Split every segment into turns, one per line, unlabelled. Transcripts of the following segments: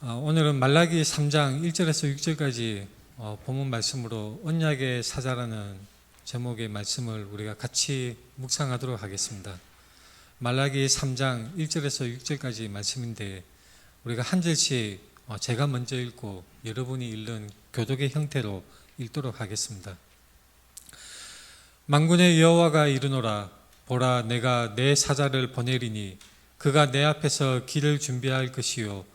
오늘은 말라기 3장 1절에서 6절까지 본문 말씀으로 언약의 사자라는 제목의 말씀을 우리가 같이 묵상하도록 하겠습니다. 말라기 3장 1절에서 6절까지 말씀인데 우리가 한 절씩 제가 먼저 읽고 여러분이 읽는 교독의 형태로 읽도록 하겠습니다. 만군의 여호와가 이르노라. 보라, 내가 내 사자를 보내리니 그가 내 앞에서 길을 준비할 것이요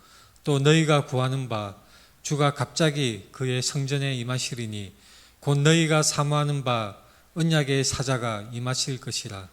또 너희가 구하는 바 주가 갑자기 그의 성전에 임하시리니 곧 너희가 사모하는 바 언약의 사자가 임하실 것이라.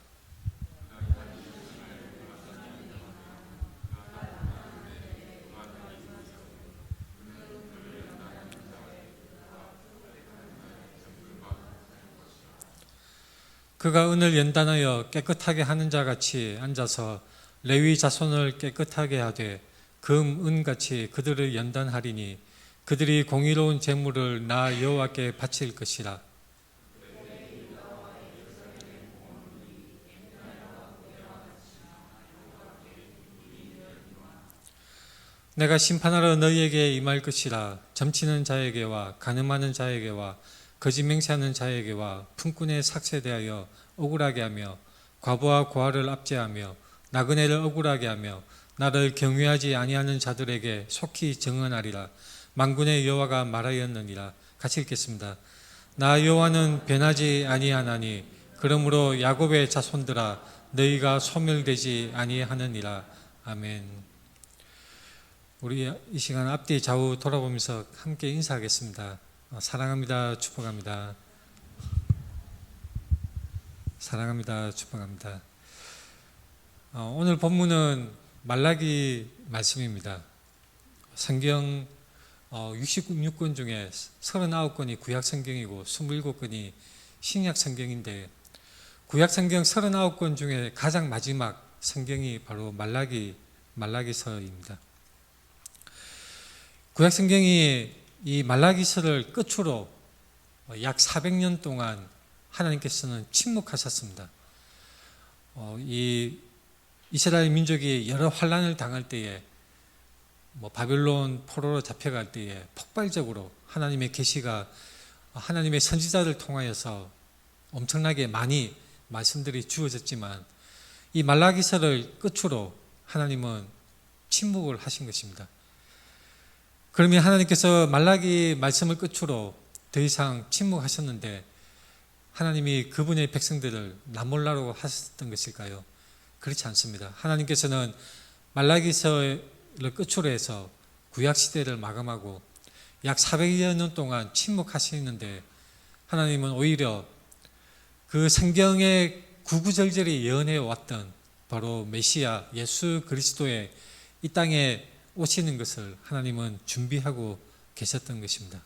그가 은을 연단하여 깨끗하게 하는 자같이 앉아서 레위 자손을 깨끗하게 하되 금, 은같이 그들을 연단하리니 그들이 공의로운 제물을 나 여호와께 바칠 것이라. 내가 심판하러 너희에게 임할 것이라. 점치는 자에게와 간음하는 자에게와 거짓 맹세하는 자에게와 품꾼에 삭세대하여 억울하게 하며 과부와 고아를 압제하며 나그네를 억울하게 하며 나를 경외하지 아니하는 자들에게 속히 증언하리라. 만군의 여호와가 말하였느니라. 같이 읽겠습니다. 나 여호와는 변하지 아니하나니 그러므로 야곱의 자손들아 너희가 소멸되지 아니하느니라. 아멘. 우리 이 시간 앞뒤 좌우 돌아보면서 함께 인사하겠습니다. 사랑합니다. 축복합니다. 사랑합니다. 축복합니다. 오늘 본문은 말라기 말씀입니다. 성경 66권 중에 39권이 구약 성경이고 27권이 신약 성경인데 구약 성경 39권 중에 가장 마지막 성경이 바로 말라기서입니다. 구약 성경이 이 말라기서를 끝으로 약 400년 동안 하나님께서는 침묵하셨습니다. 이 이스라엘 민족이 여러 환난을 당할 때에 바벨론 포로로 잡혀갈 때에 폭발적으로 하나님의 계시가 하나님의 선지자를 통하여서 엄청나게 많이 말씀들이 주어졌지만 이 말라기서를 끝으로 하나님은 침묵을 하신 것입니다. 그러면 하나님께서 말라기 말씀을 끝으로 더 이상 침묵하셨는데 하나님이 그분의 백성들을 남몰라로 하셨던 것일까요? 그렇지 않습니다. 하나님께서는 말라기서를 끝으로 해서 구약시대를 마감하고 약 400여 년 동안 침묵하시는데 하나님은 오히려 그 성경에 구구절절히 예언해 왔던 바로 메시아 예수 그리스도의 이 땅에 오시는 것을 하나님은 준비하고 계셨던 것입니다.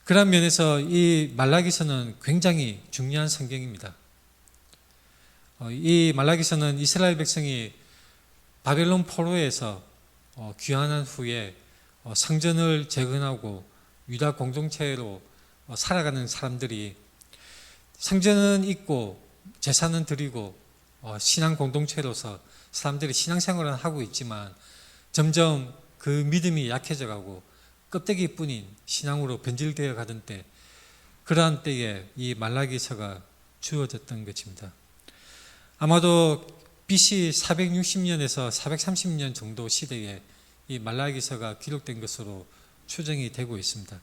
그런 면에서 이 말라기서는 굉장히 중요한 성경입니다. 이 말라기서는 이스라엘 백성이 바벨론 포로에서 귀환한 후에 성전을 재건하고 유다 공동체로 살아가는 사람들이 성전은 있고 제사는 드리고 신앙 공동체로서 사람들이 신앙생활을 하고 있지만 점점 그 믿음이 약해져 가고 껍데기뿐인 신앙으로 변질되어 가던 때 그러한 때에 이 말라기서가 주어졌던 것입니다. 아마도 BC 460년에서 430년 정도 시대에 이 말라기서가 기록된 것으로 추정이 되고 있습니다.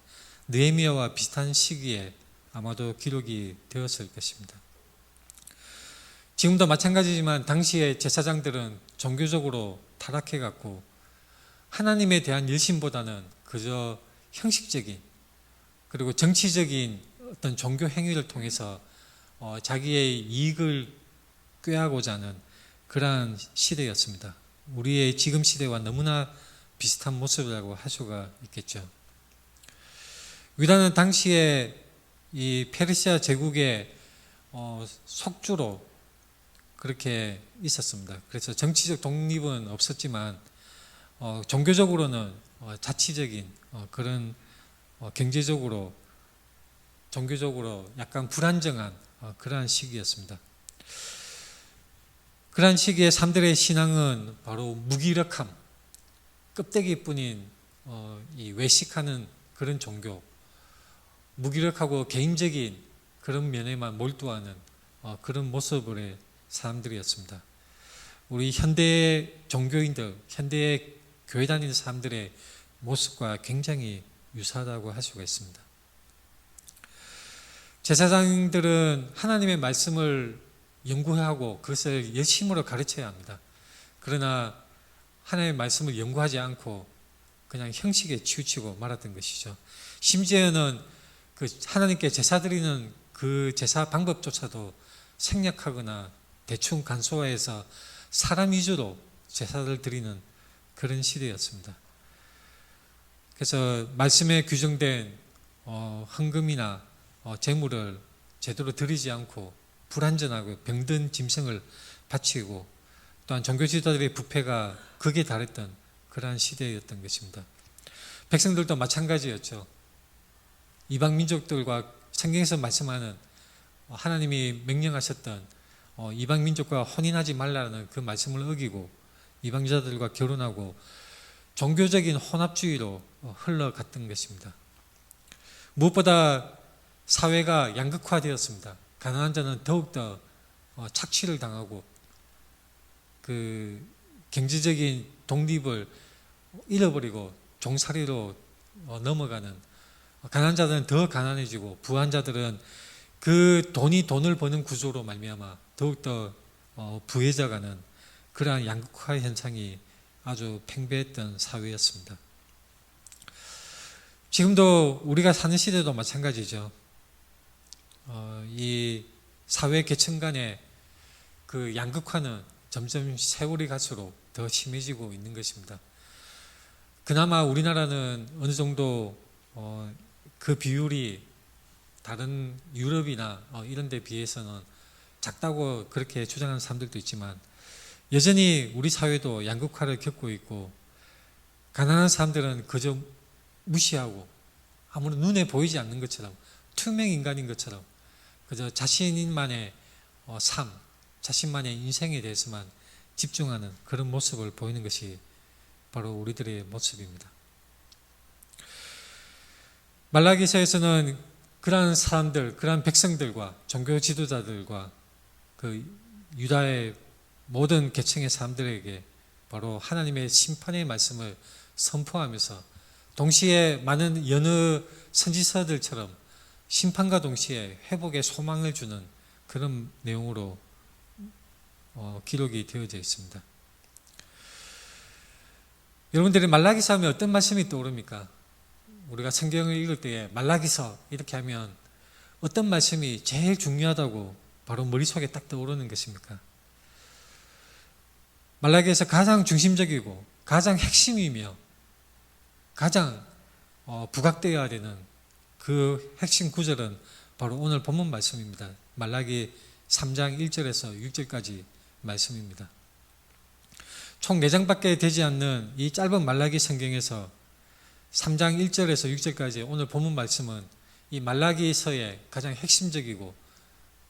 느헤미야와 비슷한 시기에 아마도 기록이 되었을 것입니다. 지금도 마찬가지지만 당시의 제사장들은 종교적으로 타락해갔고 하나님에 대한 열심보다는 그저 형식적인 그리고 정치적인 어떤 종교 행위를 통해서 자기의 이익을 꾀하고자 하는 그러한 시대였습니다. 우리의 지금 시대와 너무나 비슷한 모습이라고 할 수가 있겠죠. 유다는 당시에 이 페르시아 제국의 속주로 그렇게 있었습니다. 그래서 정치적 독립은 없었지만 종교적으로는 자치적인 그런 경제적으로 종교적으로 약간 불안정한 그러한 시기였습니다. 그러한 시기에 사람들의 신앙은 바로 무기력함, 껍데기뿐인 이 외식하는 그런 종교, 무기력하고 개인적인 그런 면에만 몰두하는 그런 모습의 사람들이었습니다. 우리 현대의 종교인들, 현대의 교회 다니는 사람들의 모습과 굉장히 유사하다고 할 수가 있습니다. 제사장들은 하나님의 말씀을 연구하고 그것을 열심으로 가르쳐야 합니다. 그러나 하나님의 말씀을 연구하지 않고 그냥 형식에 치우치고 말았던 것이죠. 심지어는 그 하나님께 제사 드리는 그 제사 방법조차도 생략하거나 대충 간소화해서 사람 위주로 제사를 드리는 그런 시대였습니다. 그래서 말씀에 규정된 헌금이나 재물을 제대로 드리지 않고 불완전하고 병든 짐승을 바치고 또한 종교 지도자들의 부패가 극에 달했던 그러한 시대였던 것입니다. 백성들도 마찬가지였죠. 이방 민족들과 성경에서 말씀하는 하나님이 명령하셨던 이방 민족과 혼인하지 말라는 그 말씀을 어기고 이방 여자들과 결혼하고 종교적인 혼합주의로 흘러갔던 것입니다. 무엇보다 사회가 양극화되었습니다. 가난한 자는 더욱더 착취를 당하고 그 경제적인 독립을 잃어버리고 종살이로 넘어가는, 가난한 자들은 더 가난해지고 부한 자들은 그 돈을 버는 구조로 말미암아 더욱더 부해져가는 그러한 양극화 현상이 아주 팽배했던 사회였습니다. 지금도 우리가 사는 시대도 마찬가지죠. 이 사회 계층 간의 그 양극화는 점점 세월이 갈수록 더 심해지고 있는 것입니다. 그나마 우리나라는 어느 정도 그 비율이 다른 유럽이나 이런 데 비해서는 작다고 그렇게 주장하는 사람들도 있지만 여전히 우리 사회도 양극화를 겪고 있고 가난한 사람들은 그저 무시하고 아무런 눈에 보이지 않는 것처럼 투명 인간인 것처럼 그저 자신만의 삶, 자신만의 인생에 대해서만 집중하는 그런 모습을 보이는 것이 바로 우리들의 모습입니다. 말라기서에서는 그러한 사람들, 그러한 백성들과 종교 지도자들과 그 유다의 모든 계층의 사람들에게 바로 하나님의 심판의 말씀을 선포하면서 동시에 많은 여느 선지서들처럼 심판과 동시에 회복의 소망을 주는 그런 내용으로 기록이 되어져 있습니다. 여러분들이 말라기서 하면 어떤 말씀이 떠오릅니까? 우리가 성경을 읽을 때에 말라기서 이렇게 하면 어떤 말씀이 제일 중요하다고 바로 머릿속에 딱 떠오르는 것입니까? 말라기에서 가장 중심적이고 가장 핵심이며 가장 부각되어야 되는 그 핵심 구절은 바로 오늘 본문 말씀입니다. 말라기 3장 1절에서 6절까지 말씀입니다. 총 4장밖에 되지 않는 이 짧은 말라기 성경에서 3장 1절에서 6절까지 오늘 본문 말씀은 이 말라기서의 가장 핵심적이고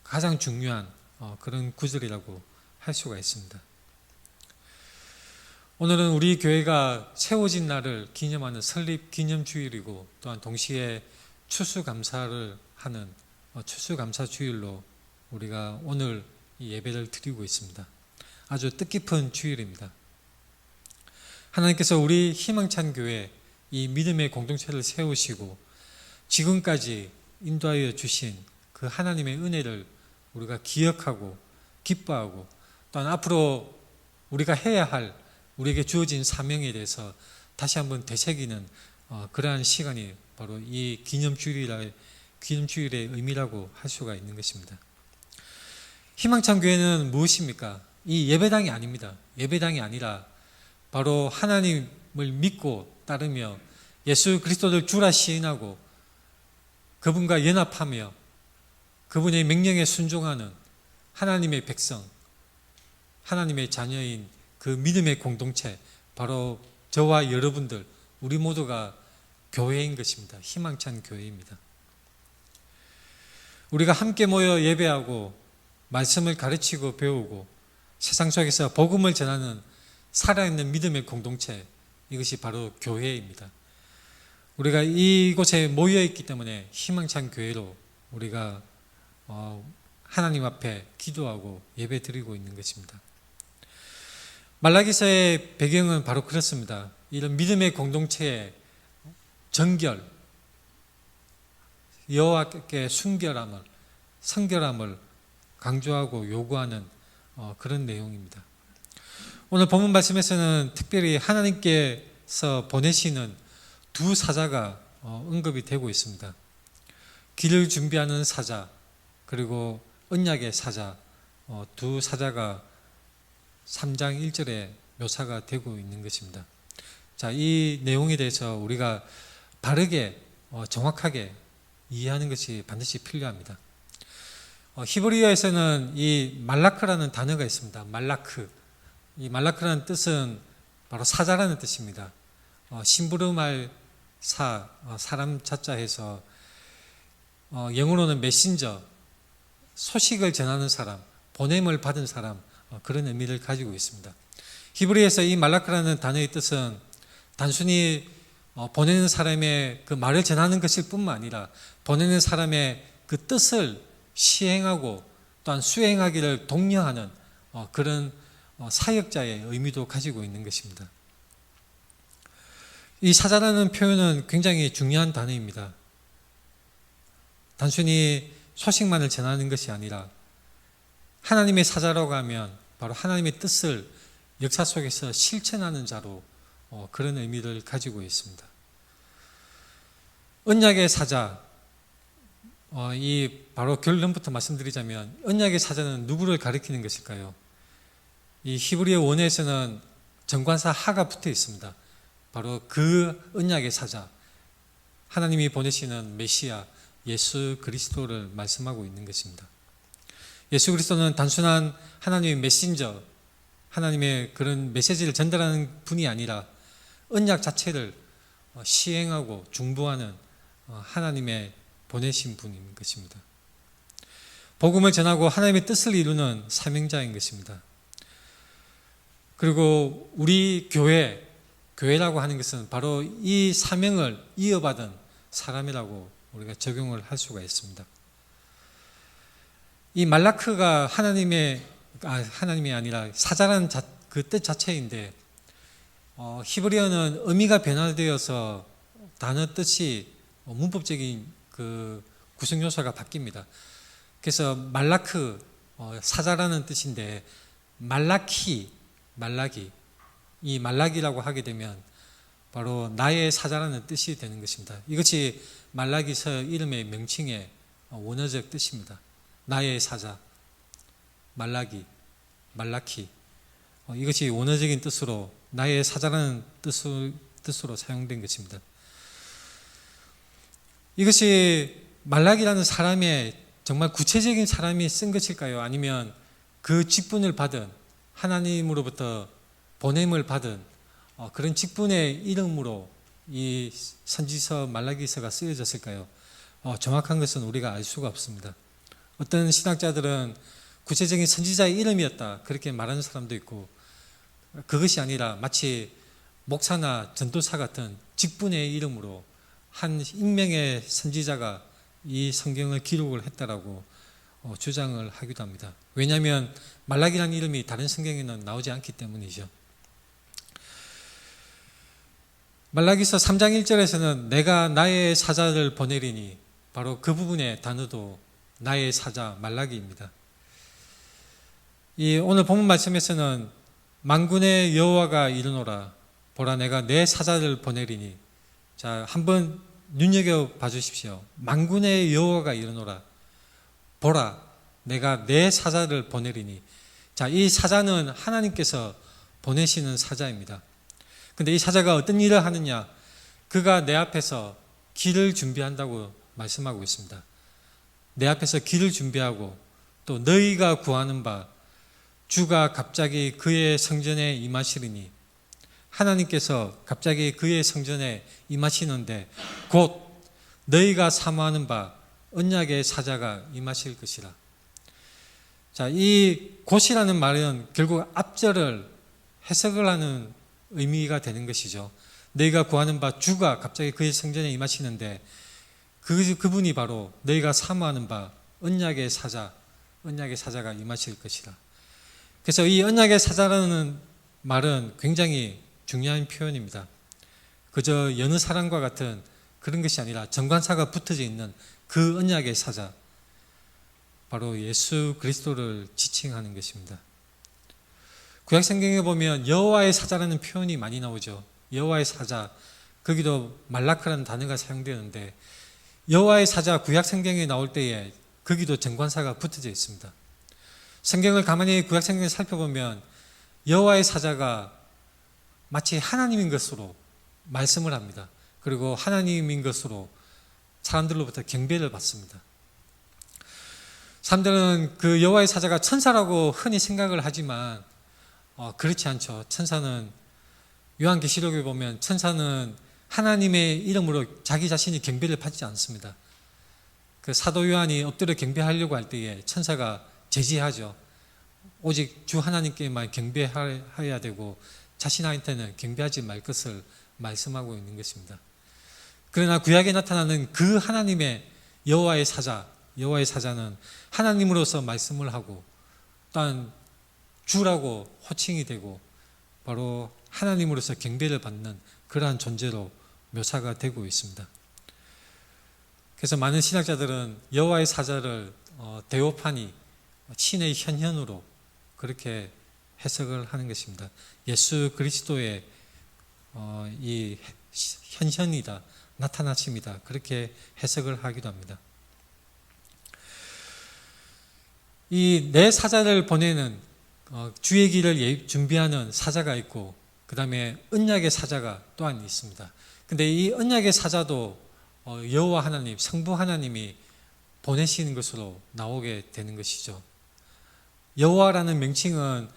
가장 중요한 그런 구절이라고 할 수가 있습니다. 오늘은 우리 교회가 세워진 날을 기념하는 설립 기념주일이고 또한 동시에 추수감사를 하는 추수감사주일로 우리가 오늘 이 예배를 드리고 있습니다. 아주 뜻깊은 주일입니다. 하나님께서 우리 희망찬 교회 이 믿음의 공동체를 세우시고 지금까지 인도하여 주신 그 하나님의 은혜를 우리가 기억하고 기뻐하고 또한 앞으로 우리가 해야 할 우리에게 주어진 사명에 대해서 다시 한번 되새기는 그러한 시간이 바로 이 기념주일의 의미라고 할 수가 있는 것입니다. 희망찬 교회는 무엇입니까? 이 예배당이 아닙니다. 예배당이 아니라 바로 하나님을 믿고 따르며 예수 그리스도를 주라 시인하고 그분과 연합하며 그분의 명령에 순종하는 하나님의 백성, 하나님의 자녀인 그 믿음의 공동체, 바로 저와 여러분들, 우리 모두가 교회인 것입니다. 희망찬 교회입니다. 우리가 함께 모여 예배하고 말씀을 가르치고 배우고 세상 속에서 복음을 전하는 살아있는 믿음의 공동체, 이것이 바로 교회입니다. 우리가 이곳에 모여 있기 때문에 희망찬 교회로 우리가 하나님 앞에 기도하고 예배 드리고 있는 것입니다. 말라기서의 배경은 바로 그렇습니다. 이런 믿음의 공동체의 정결, 여호와께 순결함을, 성결함을 강조하고 요구하는 그런 내용입니다. 오늘 본문 말씀에서는 특별히 하나님께서 보내시는 두 사자가 언급이 되고 있습니다. 길을 준비하는 사자, 그리고 언약의 사자, 두 사자가 3장 1절에 묘사가 되고 있는 것입니다. 자, 이 내용에 대해서 우리가 바르게 정확하게 이해하는 것이 반드시 필요합니다. 히브리어에서는 이 말라크라는 단어가 있습니다. 말라크. 이 말라크라는 뜻은 바로 사자라는 뜻입니다. 심부름할 사람 자자해서 영어로는 메신저, 소식을 전하는 사람, 보냄을 받은 사람, 그런 의미를 가지고 있습니다. 히브리에서 이 말라크라는 단어의 뜻은 단순히 보내는 사람의 그 말을 전하는 것일 뿐만 아니라 보내는 사람의 그 뜻을 시행하고 또한 수행하기를 독려하는 그런 사역자의 의미도 가지고 있는 것입니다. 이 사자라는 표현은 굉장히 중요한 단어입니다. 단순히 소식만을 전하는 것이 아니라 하나님의 사자라고 하면 바로 하나님의 뜻을 역사 속에서 실천하는 자로 그런 의미를 가지고 있습니다. 언약의 사자, 이 바로 결론부터 말씀드리자면 언약의 사자는 누구를 가리키는 것일까요? 이 히브리어 원어에서는 정관사 하가 붙어 있습니다. 바로 그 언약의 사자, 하나님이 보내시는 메시아 예수 그리스도를 말씀하고 있는 것입니다. 예수 그리스도는 단순한 하나님의 메신저, 하나님의 그런 메시지를 전달하는 분이 아니라 언약 자체를 시행하고 중보하는 하나님의 보내신 분인 것입니다. 복음을 전하고 하나님의 뜻을 이루는 사명자인 것입니다. 그리고 우리 교회라고 하는 것은 바로 이 사명을 이어받은 사람이라고 우리가 적용을 할 수가 있습니다. 이 말라크가 하나님이 아니라 사자라는 그 뜻 자체인데 히브리어는 의미가 변화되어서 단어 뜻이 문법적인 그 구성 요소가 바뀝니다. 그래서 말라크 사자라는 뜻인데 말라기 이 말라기라고 하게 되면 바로 나의 사자라는 뜻이 되는 것입니다. 이것이 말라기서 이름의 명칭의 원어적 뜻입니다. 나의 사자, 말라키 이것이 원어적인 뜻으로 나의 사자라는 뜻으로 사용된 것입니다. 이것이 말라기라는 사람의 정말 구체적인 사람이 쓴 것일까요? 아니면 그 직분을 받은 하나님으로부터 보냄을 받은 그런 직분의 이름으로 이 선지서 말라기서가 쓰여졌을까요? 정확한 것은 우리가 알 수가 없습니다. 어떤 신학자들은 구체적인 선지자의 이름이었다 그렇게 말하는 사람도 있고 그것이 아니라 마치 목사나 전도사 같은 직분의 이름으로 한 익명의 선지자가 이 성경을 기록을 했다라고 주장을 하기도 합니다. 왜냐하면 말라기라는 이름이 다른 성경에는 나오지 않기 때문이죠. 말라기서 3장 1절에서는 내가 나의 사자를 보내리니 바로 그 부분의 단어도 나의 사자 말라기입니다. 이 오늘 본문 말씀에서는 만군의 여호와가 이르노라 보라 내가 내 사자를 보내리니 자 한번 눈여겨봐 주십시오. 만군의 여호와가 이르노라 보라 내가 내 사자를 보내리니 자 이 사자는 하나님께서 보내시는 사자입니다. 근데 이 사자가 어떤 일을 하느냐 그가 내 앞에서 길을 준비한다고 말씀하고 있습니다. 내 앞에서 길을 준비하고 또 너희가 구하는 바 주가 갑자기 그의 성전에 임하시리니 하나님께서 갑자기 그의 성전에 임하시는데 곧 너희가 사모하는 바 언약의 사자가 임하실 것이라. 자, 이 곧이라는 말은 결국 앞절을 해석을 하는 의미가 되는 것이죠. 너희가 구하는 바 주가 갑자기 그의 성전에 임하시는데 그분이 바로 너희가 사모하는 바 언약의 사자가 임하실 것이라. 그래서 이 언약의 사자라는 말은 굉장히 중요한 표현입니다. 그저 여느 사람과 같은 그런 것이 아니라 정관사가 붙어져 있는 그 언약의 사자, 바로 예수 그리스도를 지칭하는 것입니다. 구약 성경에 보면 여호와의 사자라는 표현이 많이 나오죠. 여호와의 사자, 거기도 말라크라는 단어가 사용되는데 여호와의 사자 구약 성경에 나올 때에 거기도 정관사가 붙어져 있습니다. 성경을 가만히 구약 성경을 살펴보면 여호와의 사자가 마치 하나님인 것으로 말씀을 합니다. 그리고 하나님인 것으로 사람들로부터 경배를 받습니다. 사람들은 그 여호와의 사자가 천사라고 흔히 생각을 하지만 그렇지 않죠. 천사는 요한계시록에 보면 천사는 하나님의 이름으로 자기 자신이 경배를 받지 않습니다. 그 사도 요한이 엎드려 경배하려고 할 때에 천사가 제지하죠. 오직 주 하나님께만 경배해야 되고 자신한테는 경배하지 말 것을 말씀하고 있는 것입니다. 그러나 구약에 나타나는 그 하나님의 여호와의 사자는 하나님으로서 말씀을 하고 또한 주라고 호칭이 되고 바로 하나님으로서 경배를 받는 그러한 존재로 묘사가 되고 있습니다. 그래서 많은 신학자들은 여호와의 사자를 데오파니, 신의 현현으로 그렇게 해석을 하는 것입니다. 예수 그리스도의 이 현현이다, 나타나십니다. 그렇게 해석을 하기도 합니다. 이 내 사자를 보내는 주의 길을 준비하는 사자가 있고 그 다음에 언약의 사자가 또한 있습니다. 근데 이 언약의 사자도 여호와 하나님, 성부 하나님이 보내시는 것으로 나오게 되는 것이죠. 여호와라는 명칭은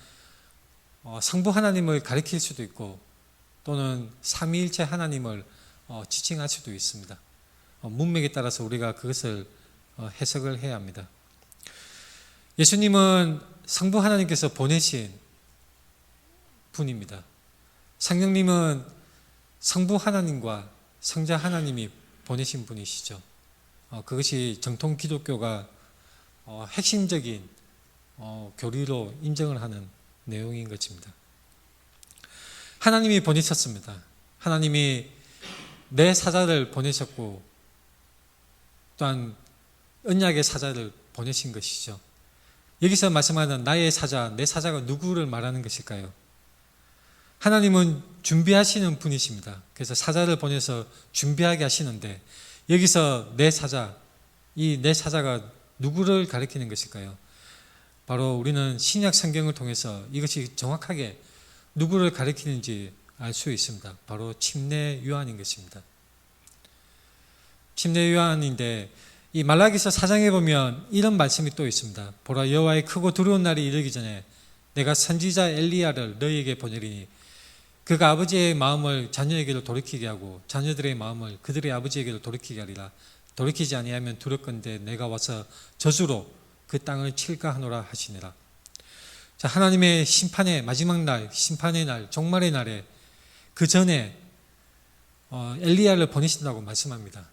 성부 하나님을 가리킬 수도 있고 또는 삼위일체 하나님을 지칭할 수도 있습니다. 문맥에 따라서 우리가 그것을 해석을 해야 합니다. 예수님은 성부 하나님께서 보내신 분입니다. 성령님은 성부 하나님과 성자 하나님이 보내신 분이시죠. 그것이 정통 기독교가 핵심적인 교리로 인정을 하는 내용인 것입니다. 하나님이 보내셨습니다. 하나님이 내 사자를 보내셨고 또한 언약의 사자를 보내신 것이죠. 여기서 말씀하는 나의 사자, 내 사자가 누구를 말하는 것일까요? 하나님은 준비하시는 분이십니다. 그래서 사자를 보내서 준비하게 하시는데 여기서 내 사자, 이 내 사자가 누구를 가리키는 것일까요? 바로 우리는 신약 성경을 통해서 이것이 정확하게 누구를 가리키는지 알 수 있습니다. 바로 침례 요한인 것입니다. 침례 요한인데 이 말라기서 4장에 보면 이런 말씀이 또 있습니다. 보라 여호와의 크고 두려운 날이 이르기 전에 내가 선지자 엘리야를 너희에게 보내리니 그가 아버지의 마음을 자녀에게로 돌이키게 하고 자녀들의 마음을 그들의 아버지에게로 돌이키게 하리라. 돌이키지 아니하면 두렵건대 내가 와서 저주로 그 땅을 칠까 하노라 하시니라. 자, 하나님의 심판의 마지막 날, 심판의 날, 종말의 날에 그 전에 엘리야를 보내신다고 말씀합니다.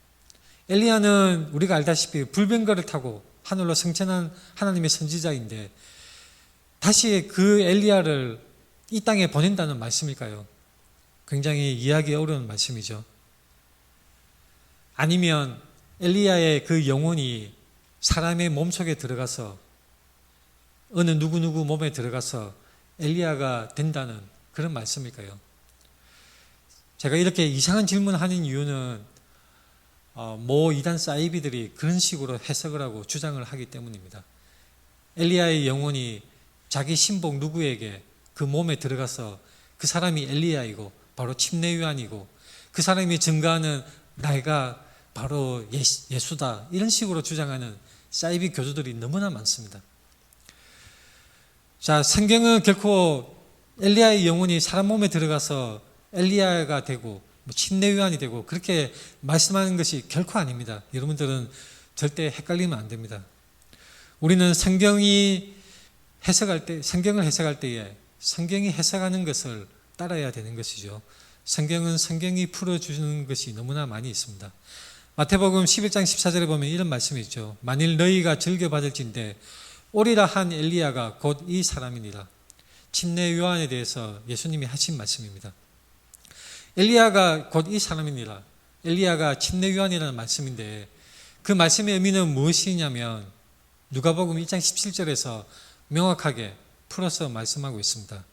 엘리야는 우리가 알다시피 불병거를 타고 하늘로 승천한 하나님의 선지자인데 다시 그 엘리야를 이 땅에 보낸다는 말씀일까요? 굉장히 이해하기 어려운 말씀이죠. 아니면 엘리야의 그 영혼이 사람의 몸속에 들어가서 어느 누구누구 몸에 들어가서 엘리야가 된다는 그런 말씀일까요? 제가 이렇게 이상한 질문을 하는 이유는 모 이단 사이비들이 그런 식으로 해석을 하고 주장을 하기 때문입니다. 엘리야의 영혼이 자기 신복 누구에게 그 몸에 들어가서 그 사람이 엘리야이고 바로 침례 요한이고 그 사람이 증거하는 나이가 바로 예수다 이런 식으로 주장하는 사이비 교주들이 너무나 많습니다. 자, 성경은 결코 엘리야의 영혼이 사람 몸에 들어가서 엘리야가 되고 침례 요한이 되고 그렇게 말씀하는 것이 결코 아닙니다. 여러분들은 절대 헷갈리면 안 됩니다. 우리는 성경을 해석할 때에 성경이 해석하는 것을 따라야 되는 것이죠. 성경은 성경이 풀어주는 것이 너무나 많이 있습니다. 마태복음 11장 14절에 보면 이런 말씀이 있죠. 만일 너희가 즐겨받을진대 오리라 한 엘리야가 곧 이 사람이니라. 침례 요한에 대해서 예수님이 하신 말씀입니다. 엘리야가 곧 이 사람이니라. 엘리야가 침례 요한이라는 말씀인데 그 말씀의 의미는 무엇이냐면 누가복음 1장 17절에서 명확하게 풀어서 말씀하고 있습니다.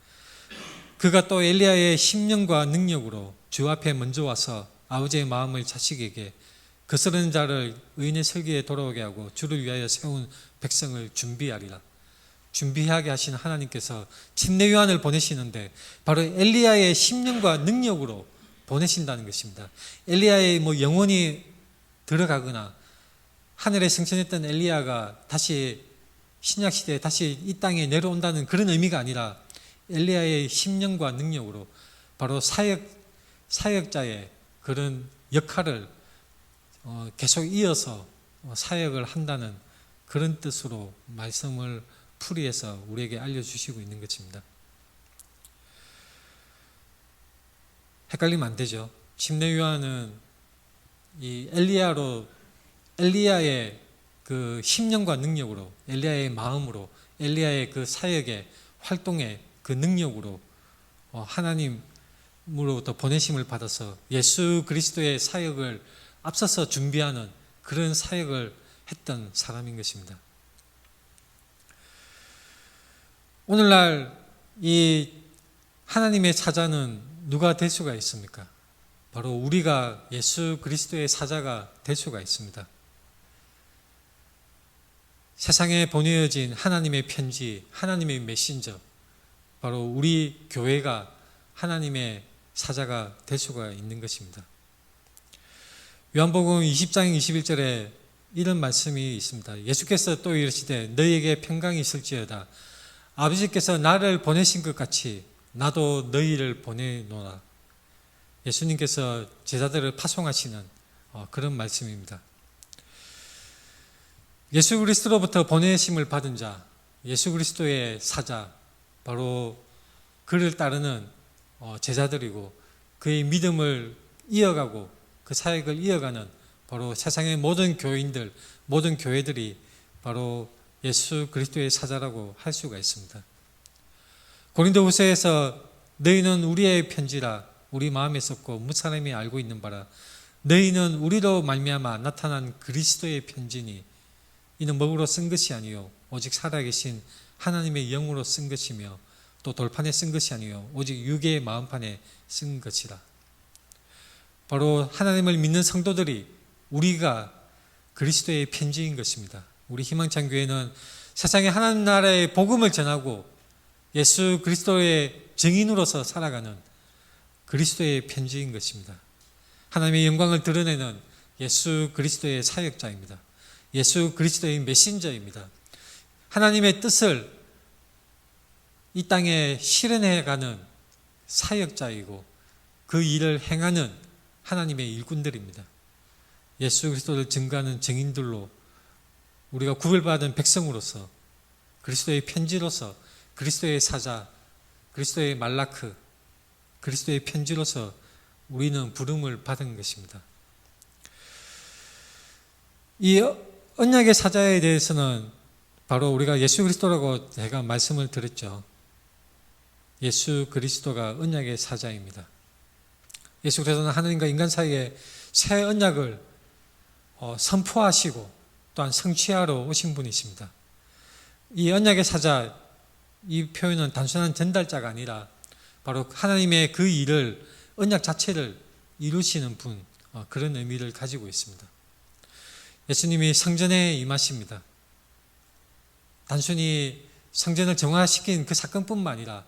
그가 또 엘리야의 심령과 능력으로 주 앞에 먼저 와서 아버지의 마음을 자식에게 거스르는 자를 의인의 설기에 돌아오게 하고 주를 위하여 세운 백성을 준비하리라. 준비하게 하신 하나님께서 침례 요한을 보내시는데 바로 엘리야의 심령과 능력으로 보내신다는 것입니다. 엘리야의 영혼이 들어가거나 하늘에 승천했던 엘리야가 다시 신약시대에 다시 이 땅에 내려온다는 그런 의미가 아니라 엘리야의 심령과 능력으로 바로 사역자의 그런 역할을 계속 이어서 사역을 한다는 그런 뜻으로 말씀을 풀이해서 우리에게 알려주시고 있는 것입니다. 헷갈리면 안 되죠. 침례 요한은 이 엘리야의 그 심령과 능력으로, 엘리야의 마음으로, 엘리야의 그 사역의 활동의 그 능력으로 하나님으로부터 보내심을 받아서 예수 그리스도의 사역을 앞서서 준비하는 그런 사역을 했던 사람인 것입니다. 오늘날 이 하나님의 사자는 누가 될 수가 있습니까? 바로 우리가 예수 그리스도의 사자가 될 수가 있습니다. 세상에 보내어진 하나님의 편지, 하나님의 메신저, 바로 우리 교회가 하나님의 사자가 될 수가 있는 것입니다. 요한복음 20장 21절에 이런 말씀이 있습니다. 예수께서 또 이르시되 너희에게 평강이 있을지어다. 아버지께서 나를 보내신 것 같이 나도 너희를 보내노라. 예수님께서 제자들을 파송하시는 그런 말씀입니다. 예수 그리스도로부터 보내심을 받은 자, 예수 그리스도의 사자, 바로 그를 따르는 제자들이고 그의 믿음을 이어가고 그 사역을 이어가는 바로 세상의 모든 교인들, 모든 교회들이 바로 예수 그리스도의 사자라고 할 수가 있습니다. 고린도후서에서 너희는 우리의 편지라 우리 마음에 썼고 무사람이 알고 있는 바라 너희는 우리로 말미암아 나타난 그리스도의 편지니 이는 먹으로 쓴 것이 아니요 오직 살아계신 하나님의 영으로 쓴 것이며 또 돌판에 쓴 것이 아니요 오직 육의 마음판에 쓴 것이라. 바로 하나님을 믿는 성도들이 우리가 그리스도의 편지인 것입니다. 우리 희망찬 교회는 세상에 하나님 나라의 복음을 전하고 예수 그리스도의 증인으로서 살아가는 그리스도의 편지인 것입니다. 하나님의 영광을 드러내는 예수 그리스도의 사역자입니다. 예수 그리스도의 메신저입니다. 하나님의 뜻을 이 땅에 실현해가는 사역자이고 그 일을 행하는 하나님의 일꾼들입니다. 예수 그리스도를 증거하는 증인들로 우리가 구별받은 백성으로서 그리스도의 편지로서 그리스도의 사자, 그리스도의 말라크, 그리스도의 편지로서 우리는 부름을 받은 것입니다. 이 언약의 사자에 대해서는 바로 우리가 예수 그리스도라고 제가 말씀을 드렸죠. 예수 그리스도가 언약의 사자입니다. 예수 그리스도는 하나님과 인간 사이에 새 언약을 선포하시고 또한 성취하러 오신 분이십니다. 이 언약의 사자, 이 표현은 단순한 전달자가 아니라 바로 하나님의 그 일을 언약 자체를 이루시는 분, 그런 의미를 가지고 있습니다. 예수님이 성전에 임하십니다. 단순히 성전을 정화시킨 그 사건뿐만 아니라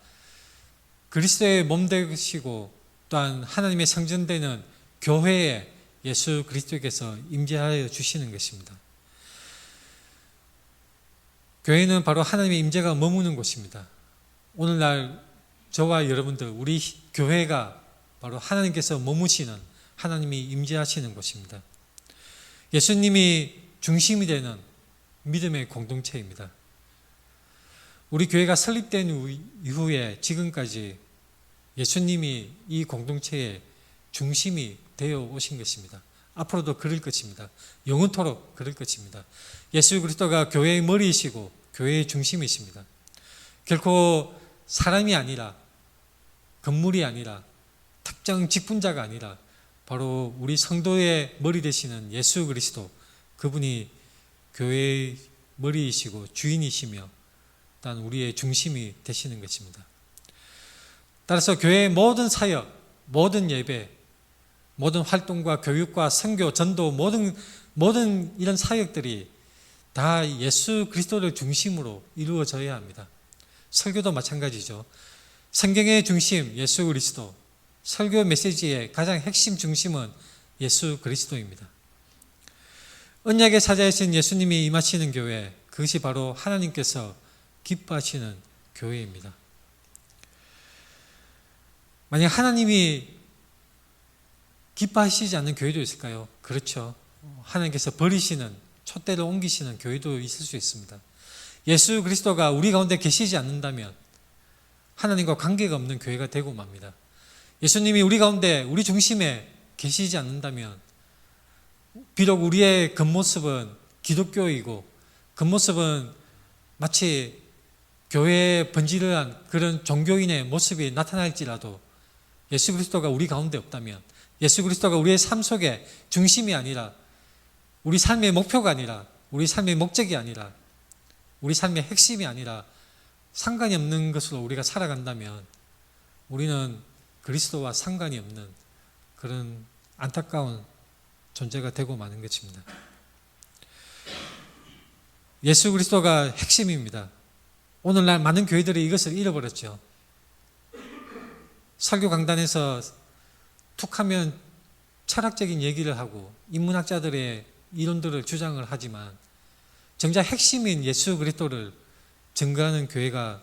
그리스도의 몸 되시고 또한 하나님의 성전되는 교회에 예수 그리스도께서 임재하여 주시는 것입니다. 교회는 바로 하나님의 임재가 머무는 곳입니다. 오늘날 저와 여러분들, 우리 교회가 바로 하나님께서 머무시는, 하나님이 임재하시는 곳입니다. 예수님이 중심이 되는 믿음의 공동체입니다. 우리 교회가 설립된 이후에 지금까지 예수님이 이 공동체의 중심이 되어 오신 것입니다. 앞으로도 그럴 것입니다. 영원토록 그럴 것입니다. 예수 그리스도가 교회의 머리이시고 교회의 중심이십니다. 결코 사람이 아니라, 건물이 아니라, 특정 직분자가 아니라 바로 우리 성도의 머리 되시는 예수 그리스도, 그분이 교회의 머리이시고 주인이시며 또한 우리의 중심이 되시는 것입니다. 따라서 교회의 모든 사역, 모든 예배, 모든 활동과 교육과 선교, 전도, 모든 이런 사역들이 다 예수 그리스도를 중심으로 이루어져야 합니다. 설교도 마찬가지죠. 성경의 중심 예수 그리스도, 설교 메시지의 가장 핵심 중심은 예수 그리스도입니다. 언약의 사자이신 예수님이 임하시는 교회, 그것이 바로 하나님께서 기뻐하시는 교회입니다. 만약 하나님이 기뻐하시지 않는 교회도 있을까요? 그렇죠. 하나님께서 버리시는, 촛대를 옮기시는 교회도 있을 수 있습니다. 예수 그리스도가 우리 가운데 계시지 않는다면 하나님과 관계가 없는 교회가 되고 맙니다. 예수님이 우리 가운데, 우리 중심에 계시지 않는다면 비록 우리의 겉모습은 기독교이고 겉모습은 마치 교회에 번지르한 그런 종교인의 모습이 나타날지라도 예수 그리스도가 우리 가운데 없다면, 예수 그리스도가 우리의 삶 속에 중심이 아니라, 우리 삶의 목표가 아니라, 우리 삶의 목적이 아니라, 우리 삶의 핵심이 아니라 상관이 없는 것으로 우리가 살아간다면 우리는 그리스도와 상관이 없는 그런 안타까운 존재가 되고 마는 것입니다. 예수 그리스도가 핵심입니다. 오늘날 많은 교회들이 이것을 잃어버렸죠. 설교 강단에서 툭 하면 철학적인 얘기를 하고 인문학자들의 이론들을 주장을 하지만 정작 핵심인 예수 그리스도를 증거하는 교회가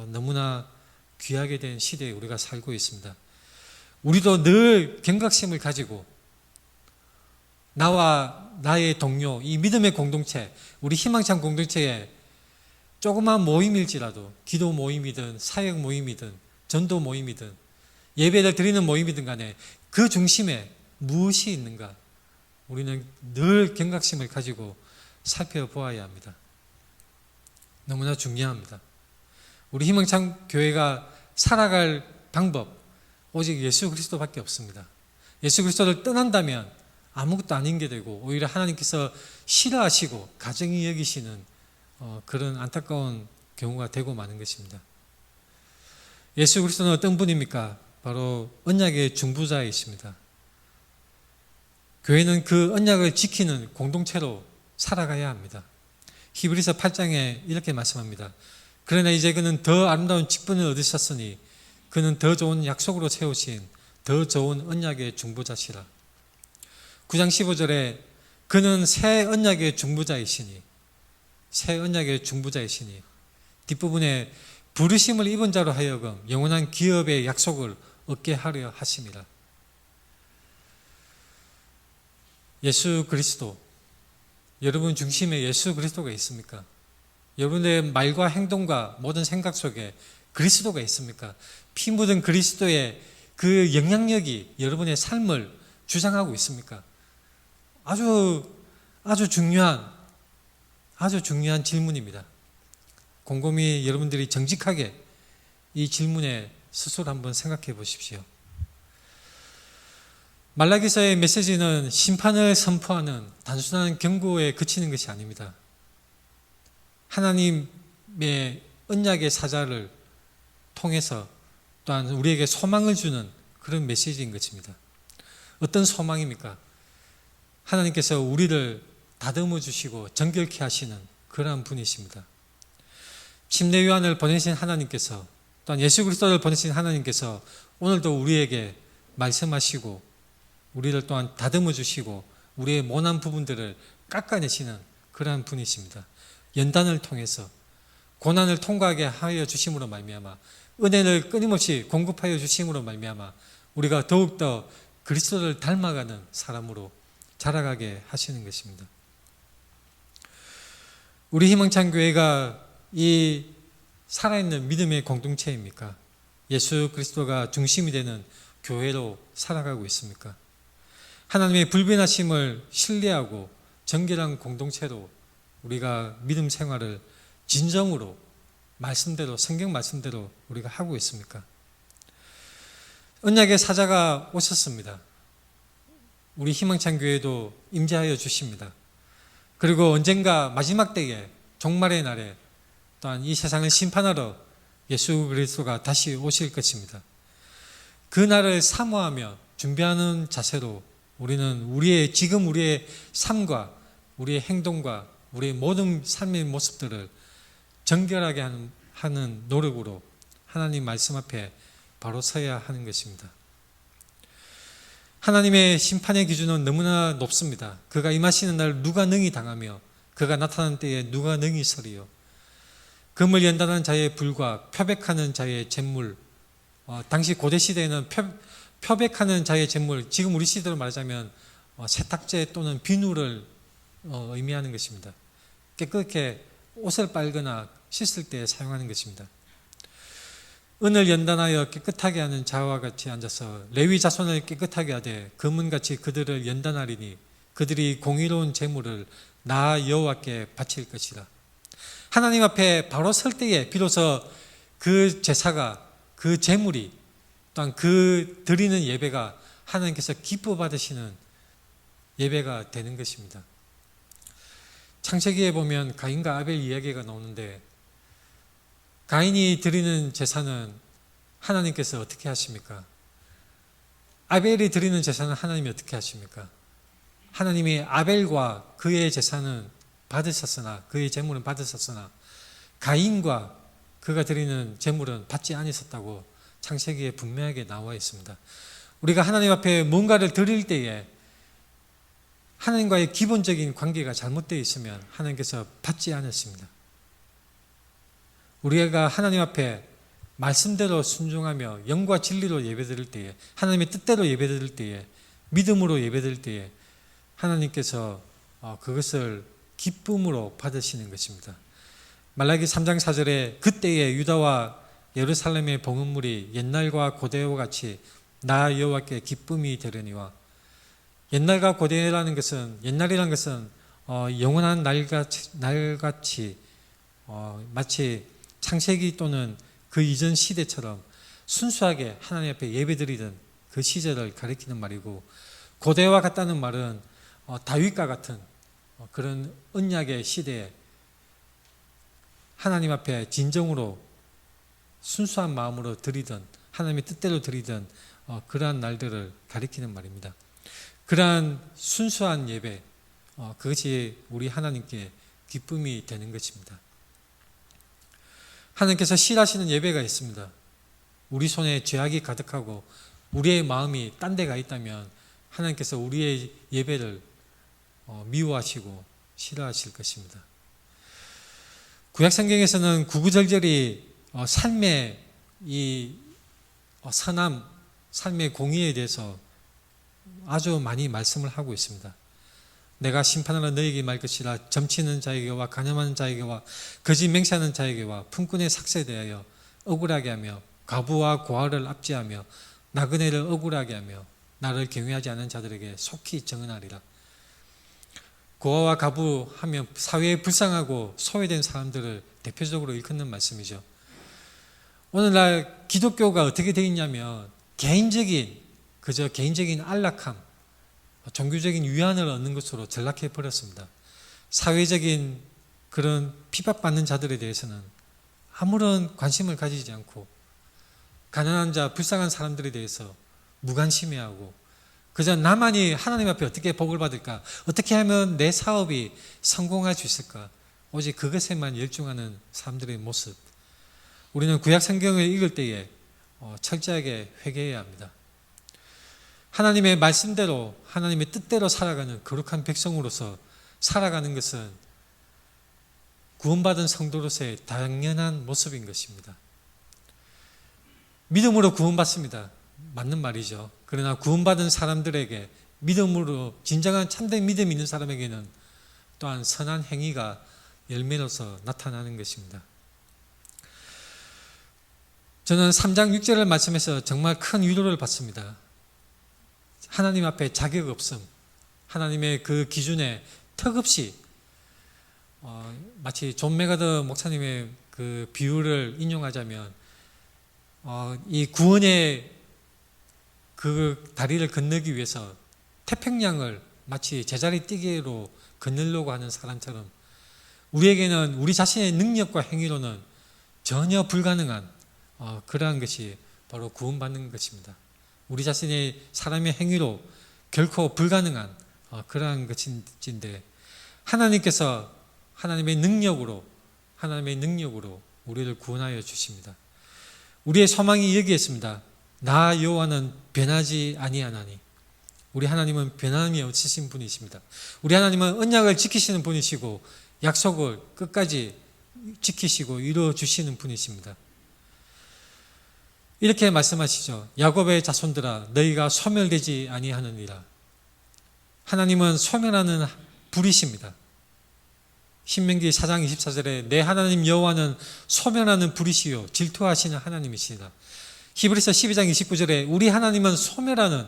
너무나 귀하게 된 시대에 우리가 살고 있습니다. 우리도 늘 경각심을 가지고 나와 나의 동료, 이 믿음의 공동체, 우리 희망찬 공동체에 조그만 모임일지라도, 기도 모임이든 사역 모임이든 전도 모임이든 예배를 드리는 모임이든 간에 그 중심에 무엇이 있는가 우리는 늘 경각심을 가지고 살펴보아야 합니다. 너무나 중요합니다. 우리 희망찬 교회가 살아갈 방법 오직 예수 그리스도밖에 없습니다. 예수 그리스도를 떠난다면 아무것도 아닌 게 되고 오히려 하나님께서 싫어하시고 가증히 여기시는 그런 안타까운 경우가 되고 마는 것입니다. 예수 그리스도는 어떤 분입니까? 바로 언약의 중보자이십니다. 교회는 그 언약을 지키는 공동체로 살아가야 합니다. 히브리서 8장에 이렇게 말씀합니다. 그러나 이제 그는 더 아름다운 직분을 얻으셨으니 그는 더 좋은 약속으로 세우신 더 좋은 언약의 중보자시라. 9장 15절에 그는 새 언약의 중보자이시니, 새 언약의 중보자이시니, 뒷부분에 부르심을 입은 자로 하여금 영원한 기업의 약속을 얻게 하려 하심이라. 예수 그리스도, 여러분 중심에 예수 그리스도가 있습니까? 여러분의 말과 행동과 모든 생각 속에 그리스도가 있습니까? 피 묻은 그리스도의 그 영향력이 여러분의 삶을 주장하고 있습니까? 아주 중요한 질문입니다. 곰곰이 여러분들이 정직하게 이 질문에 스스로 한번 생각해 보십시오. 말라기서의 메시지는 심판을 선포하는 단순한 경고에 그치는 것이 아닙니다. 하나님의 언약의 사자를 통해서 또한 우리에게 소망을 주는 그런 메시지인 것입니다. 어떤 소망입니까? 하나님께서 우리를 다듬어 주시고 정결케 하시는 그러한 분이십니다. 침례 요한을 보내신 하나님께서, 또한 예수 그리스도를 보내신 하나님께서 오늘도 우리에게 말씀하시고 우리를 또한 다듬어 주시고 우리의 모난 부분들을 깎아내시는 그러한 분이십니다. 연단을 통해서 고난을 통과하게 하여 주심으로 말미암아, 은혜를 끊임없이 공급하여 주심으로 말미암아 우리가 더욱더 그리스도를 닮아가는 사람으로 자라가게 하시는 것입니다. 우리 희망찬 교회가 이 살아있는 믿음의 공동체입니까? 예수 그리스도가 중심이 되는 교회로 살아가고 있습니까? 하나님의 불변하심을 신뢰하고 정결한 공동체로 우리가 믿음 생활을 진정으로 말씀대로, 성경 말씀대로 우리가 하고 있습니까? 언약의 사자가 오셨습니다. 우리 희망찬 교회도 임재하여 주십니다. 그리고 언젠가 마지막 때에, 종말의 날에 또한 이 세상을 심판하러 예수 그리스도가 다시 오실 것입니다. 그 날을 사모하며 준비하는 자세로 우리는 지금 우리의 삶과 우리의 행동과 우리의 모든 삶의 모습들을 정결하게 하는 노력으로 하나님 말씀 앞에 바로 서야 하는 것입니다. 하나님의 심판의 기준은 너무나 높습니다. 그가 임하시는 날 누가 능히 당하며 그가 나타난 때에 누가 능히 서리요. 금을 연단하는 자의 불과 표백하는 자의 재물, 당시 고대 시대에는 표백하는 자의 재물, 지금 우리 시대로 말하자면 세탁제 또는 비누를 의미하는 것입니다. 깨끗하게 옷을 빨거나 씻을 때 사용하는 것입니다. 은을 연단하여 깨끗하게 하는 자와 같이 앉아서 레위 자손을 깨끗하게 하되 금은같이 그들을 연단하리니 그들이 공의로운 재물을 나 여호와께 바칠 것이라. 하나님 앞에 바로 설 때에 비로소 그 제사가, 그 재물이, 또한 그 드리는 예배가 하나님께서 기뻐 받으시는 예배가 되는 것입니다. 창세기에 보면 가인과 아벨 이야기가 나오는데, 가인이 드리는 제사는 하나님께서 어떻게 하십니까? 아벨이 드리는 제사는 하나님이 어떻게 하십니까? 하나님이 아벨과 그의 제사는 받으셨으나, 그의 제물은 받으셨으나 가인과 그가 드리는 제물은 받지 않으셨다고 창세기에 분명하게 나와 있습니다. 우리가 하나님 앞에 뭔가를 드릴 때에 하나님과의 기본적인 관계가 잘못되어 있으면 하나님께서 받지 않으십니다. 우리가 하나님 앞에 말씀대로 순종하며 영과 진리로 예배드릴 때에, 하나님의 뜻대로 예배드릴 때에, 믿음으로 예배드릴 때에 하나님께서 그것을 기쁨으로 받으시는 것입니다. 말라기 3장 4절에 그때에 유다와 예루살렘의 봉헌물이 옛날과 고대와 같이 나 여호와께 기쁨이 되려니와. 옛날과 고대라는 것은, 옛날이라는 것은 영원한 날같이 마치 창세기 또는 그 이전 시대처럼 순수하게 하나님 앞에 예배드리던 그 시절을 가리키는 말이고, 고대와 같다는 말은 다윗과 같은 그런 언약의 시대에 하나님 앞에 진정으로 순수한 마음으로 드리던, 하나님의 뜻대로 드리던 그러한 날들을 가리키는 말입니다. 그러한 순수한 예배, 그것이 우리 하나님께 기쁨이 되는 것입니다. 하나님께서 싫어하시는 예배가 있습니다. 우리 손에 죄악이 가득하고 우리의 마음이 딴 데가 있다면 하나님께서 우리의 예배를 미워하시고 싫어하실 것입니다. 구약성경에서는 구구절절히 삶의 이 선함, 삶의 공의에 대해서 아주 많이 말씀을 하고 있습니다. 내가 심판하러 너에게 말 것이라. 점치는 자에게와 간염하는 자에게와 거짓 맹세하는 자에게와 품꾼에 삭세되어 억울하게 하며 과부와 고아를 압제하며 나그네를 억울하게 하며 나를 경외하지 않는 자들에게 속히 정언하리라. 고아와 과부 하면 사회에 불쌍하고 소외된 사람들을 대표적으로 일컫는 말씀이죠. 오늘날 기독교가 어떻게 되어 있냐면 그저 개인적인 안락함, 종교적인 위안을 얻는 것으로 전락해 버렸습니다. 사회적인 그런 핍박받는 자들에 대해서는 아무런 관심을 가지지 않고, 가난한 자, 불쌍한 사람들에 대해서 무관심해하고, 그저 나만이 하나님 앞에 어떻게 복을 받을까, 어떻게 하면 내 사업이 성공할 수 있을까, 오직 그것에만 열중하는 사람들의 모습. 우리는 구약 성경을 읽을 때에 철저하게 회개해야 합니다. 하나님의 말씀대로, 하나님의 뜻대로 살아가는 거룩한 백성으로서 살아가는 것은 구원받은 성도로서의 당연한 모습인 것입니다. 믿음으로 구원받습니다. 맞는 말이죠. 그러나 구원받은 사람들에게, 믿음으로 진정한 참된 믿음 있는 사람에게는 또한 선한 행위가 열매로서 나타나는 것입니다. 저는 3장 6절을 말씀해서 정말 큰 위로를 받습니다. 하나님 앞에 자격 없음, 하나님의 그 기준에 턱없이 마치 존 메가더 목사님의 그 비유를 인용하자면 이 구원의 그 다리를 건너기 위해서 태평양을 마치 제자리 뛰기로 건너려고 하는 사람처럼 우리에게는 우리 자신의 능력과 행위로는 전혀 불가능한 그러한 것이 바로 구원받는 것입니다. 우리 자신의 사람의 행위로 결코 불가능한 그러한 것인데 하나님께서 하나님의 능력으로 우리를 구원하여 주십니다. 우리의 소망이 여기에 있습니다. 나 여호와는 변하지 아니하나니. 우리 하나님은 변함이 없으신 분이십니다. 우리 하나님은 언약을 지키시는 분이시고 약속을 끝까지 지키시고 이루어 주시는 분이십니다. 이렇게 말씀하시죠. 야곱의 자손들아 너희가 소멸되지 아니하느니라. 하나님은 소멸하는 불이십니다. 신명기 4장 24절에 내 하나님 여호와는 소멸하는 불이시요 질투하시는 하나님이시다. 히브리서 12장 29절에 우리 하나님은 소멸하는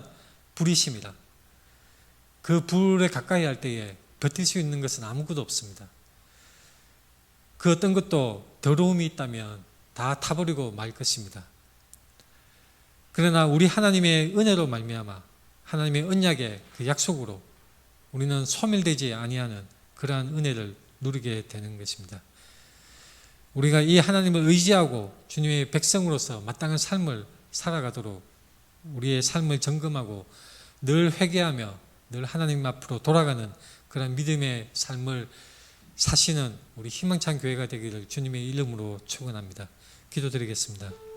불이십니다. 그 불에 가까이 할 때에 버틸 수 있는 것은 아무것도 없습니다. 그 어떤 것도 더러움이 있다면 다 타버리고 말 것입니다. 그러나 우리 하나님의 은혜로 말미암아 하나님의 언약의 그 약속으로 우리는 소멸되지 아니하는 그러한 은혜를 누리게 되는 것입니다. 우리가 이 하나님을 의지하고 주님의 백성으로서 마땅한 삶을 살아가도록 우리의 삶을 점검하고 늘 회개하며 늘 하나님 앞으로 돌아가는 그런 믿음의 삶을 사시는 우리 희망찬 교회가 되기를 주님의 이름으로 축원합니다. 기도드리겠습니다.